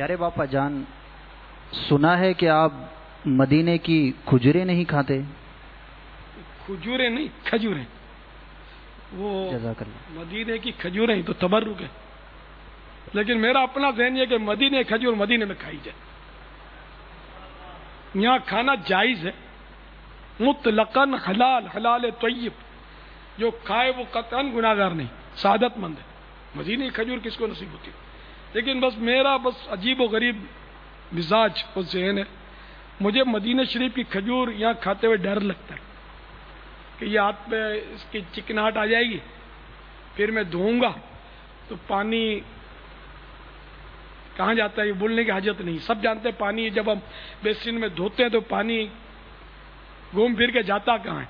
پیارے باپا جان، سنا ہے کہ آپ مدینے کی کھجوریں نہیں کھاتے؟ کھجوریں نہیں، کھجوریں. وہ جزاک اللہ. مدینے کی کھجوریں ہی تو تبرک ہے، لیکن میرا اپنا ذہن یہ کہ مدینے کھجور مدینے میں کھائی جائے. یہاں کھانا جائز ہے، مطلقاً حلال، حلال طیب. جو کھائے وہ قطعاً گناہگار نہیں، سعادت مند ہے. مدینے کی کھجور کس کو نصیب ہوتی ہے؟ لیکن بس میرا عجیب و غریب مزاج اور ذہن ہے. مجھے مدینہ شریف کی کھجور یہاں کھاتے ہوئے ڈر لگتا ہے کہ یہ ہاتھ پہ اس کی چکناہٹ آ جائے گی، پھر میں دھوؤں گا تو پانی کہاں جاتا ہے، یہ بولنے کی حاجت نہیں. سب جانتے ہیں پانی جب ہم بیسن میں دھوتے ہیں تو پانی گھوم پھر کے جاتا کہاں ہے.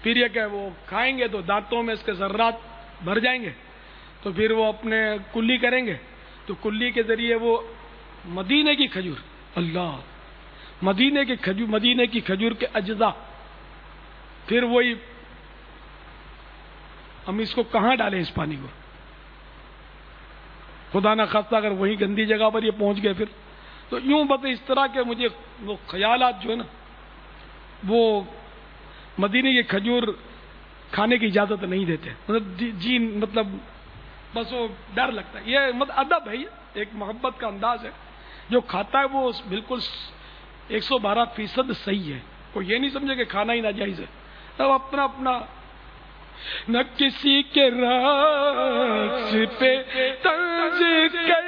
پھر یہ کہ وہ کھائیں گے تو دانتوں میں اس کے ذرات بھر جائیں گے، تو پھر وہ اپنے کلی کریں گے، تو کلی کے ذریعے وہ مدینے کی کھجور، اللہ، مدینے کی کھجور کے اجزاء، پھر وہی ہم اس کو کہاں ڈالیں اس پانی کو؟ خدا نہ خواستہ اگر وہی گندی جگہ پر یہ پہنچ گئے پھر تو یوں بس اس طرح کے مجھے وہ خیالات جو ہے نا، وہ مدینے کی کھجور کھانے کی اجازت نہیں دیتے. مطلب بس وہ ڈر لگتا ہے. یہ ادب ہے، یہ ایک محبت کا انداز ہے. جو کھاتا ہے وہ بالکل 112% صحیح ہے. کوئی یہ نہیں سمجھے کہ کھانا ہی ناجائز ہے. اب اپنا اپنا، نہ کسی کے رقص پہ طنز کر،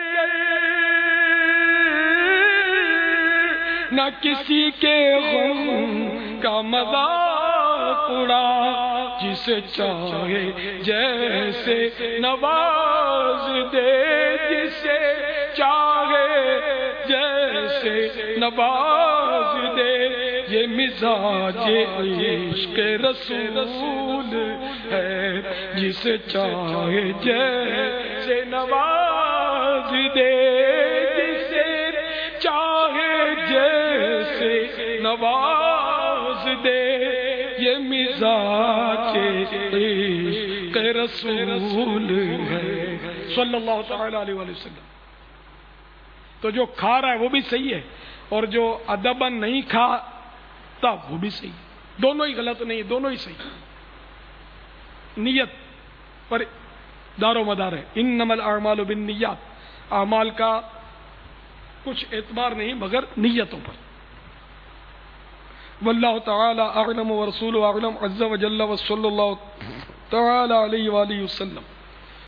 نہ کسی کے غم کا مذاق اڑا، جسے چاہے جیسے نواز دے، جسے چاہے جیسے نواز دے. یہ مزاج عشق رسول ہے، جسے چاہے جیسے نواز دے، جسے چاہے جیسے نواز دے. یہ مزاج عشق رسول ہے صلی اللہ تعالی علیہ وآلہ وسلم. تو جو کھا رہا ہے وہ بھی صحیح ہے، اور جو ادباً نہیں کھاتا وہ بھی صحیح ہے. دونوں ہی غلط نہیں، دونوں ہی صحیح. نیت پر دار و مدار ہے. انما الاعمال بالنیات، اعمال کا کچھ اعتبار نہیں مگر نیتوں پر. واللہ تعالی اعلم ورسولہ اعلم عز وجل وصلی اللہ تعالی علیہ وآلہ وسلم.